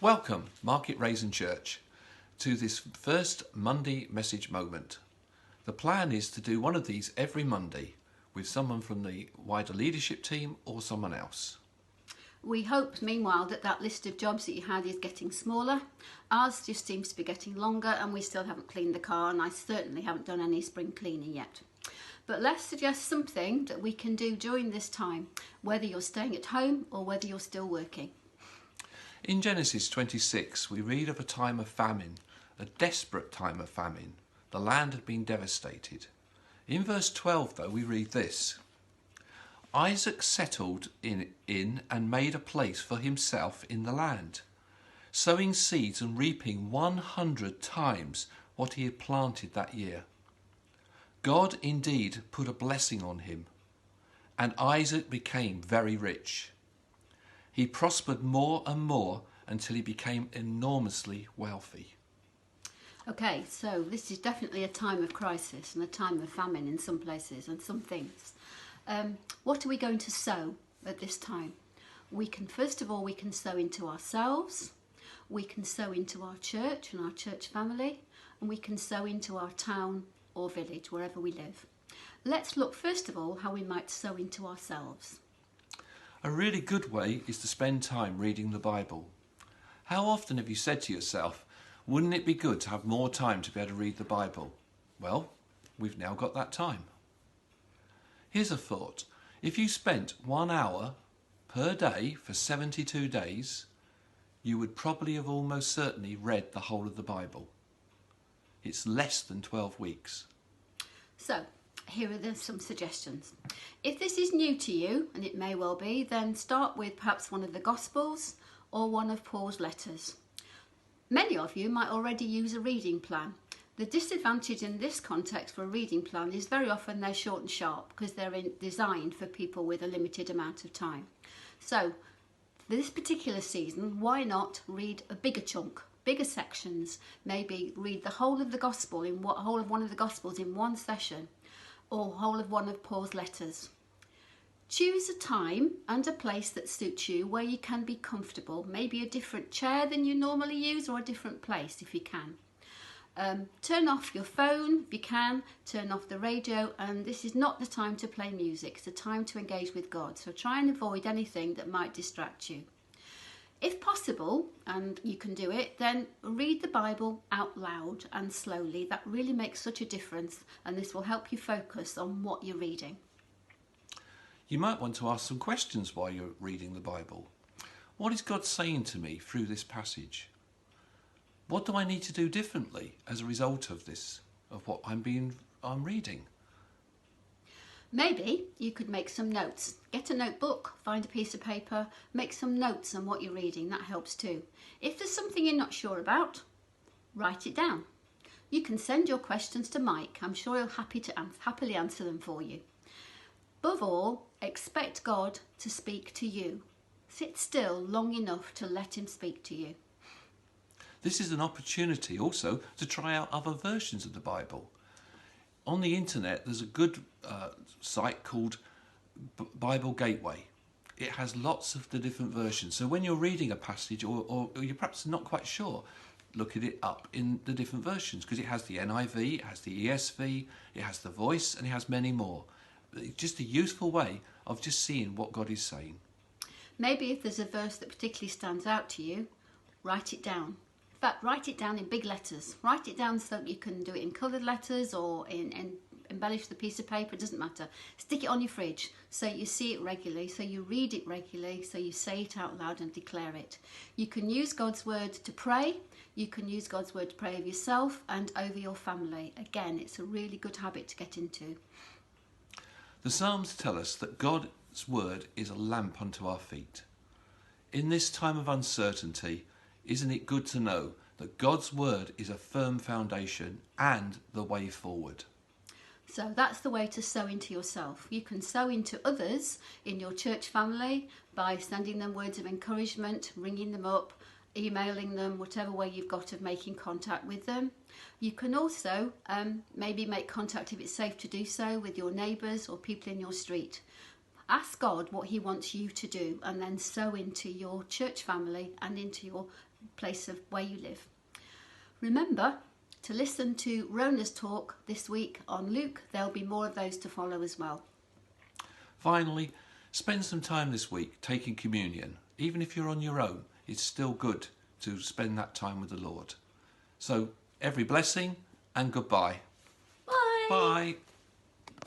Welcome, Market Raisin Church, to this first Monday message moment. The plan is to do one of these every Monday with someone from the wider leadership team or someone else. We hope, meanwhile, that list of jobs that you had is getting smaller. Ours just seems to be getting longer, and we still haven't cleaned the car, and I certainly haven't done any spring cleaning yet. But let's suggest something that we can do during this time, whether you're staying at home or whether you're still working. In Genesis 26, we read of a time of famine, a desperate time of famine. The land had been devastated. In verse 12, though, we read this. Isaac settled in and made a place for himself in the land, sowing seeds and reaping 100 times what he had planted that year. God indeed put a blessing on him, and Isaac became very rich. He prospered more and more until he became enormously wealthy. Okay, so this is definitely a time of crisis and a time of famine in some places and some things. What are we going to sow at this time? First of all, we can sow into ourselves, we can sow into our church and our church family, and we can sow into our town or village, wherever we live. Let's look first of all how we might sow into ourselves. A really good way is to spend time reading the Bible. How often have you said to yourself, wouldn't it be good to have more time to be able to read the Bible? Well, we've now got that time. Here's a thought. If you spent 1 hour per day for 72 days, you would probably have almost certainly read the whole of the Bible. It's less than 12 weeks. So, here are some suggestions. If this is new to you, and it may well be, then start with perhaps one of the Gospels or one of Paul's letters. Many of you might already use a reading plan. The disadvantage in this context for a reading plan is very often they're short and sharp because they're designed for people with a limited amount of time. So, for this particular season, why not read a bigger chunk? Bigger sections, maybe read the whole of the gospel whole of one of the gospels in one session, or whole of one of Paul's letters. Choose a time and a place that suits you where you can be comfortable, maybe a different chair than you normally use or a different place if you can. Turn off your phone if you can, turn off the radio, and this is not the time to play music, it's a time to engage with God, so try and avoid anything that might distract you. If possible, and you can do it, then read the Bible out loud and slowly. That really makes such a difference, and this will help you focus on what you're reading. You might want to ask some questions while you're reading the Bible. What is God saying to me through this passage? What do I need to do differently as a result of this, of what I'm reading? Maybe you could make some notes. Get a notebook, find a piece of paper, make some notes on what you're reading. That helps too. If there's something you're not sure about, write it down. You can send your questions to Mike. I'm sure he'll happily answer them for you. Above all, expect God to speak to you. Sit still long enough to let him speak to you. This is an opportunity also to try out other versions of the Bible. On the internet, there's a good site called Bible Gateway. It has lots of the different versions. So when you're reading a passage or you're perhaps not quite sure, look at it up in the different versions because it has the NIV, it has the ESV, it has the Voice, and it has many more. It's just a useful way of just seeing what God is saying. Maybe if there's a verse that particularly stands out to you, write it down. In fact, write it down in big letters. Write it down so that you can do it in coloured letters or embellish the piece of paper, it doesn't matter. Stick it on your fridge so you see it regularly, so you read it regularly, so you say it out loud and declare it. You can use God's word to pray. You can use God's word to pray over yourself and over your family. Again, it's a really good habit to get into. The Psalms tell us that God's word is a lamp unto our feet. In this time of uncertainty, isn't it good to know that God's word is a firm foundation and the way forward? So that's the way to sow into yourself. You can sow into others in your church family by sending them words of encouragement, ringing them up, emailing them, whatever way you've got of making contact with them. You can also maybe make contact, if it's safe to do so, with your neighbours or people in your street. Ask God what he wants you to do, and then sow into your church family and into your place of where you live. Remember to listen to Rona's talk this week on Luke. There'll be more of those to follow as well. Finally, spend some time this week taking communion. Even if you're on your own, it's still good to spend that time with the Lord. So, every blessing and goodbye. Bye. Bye.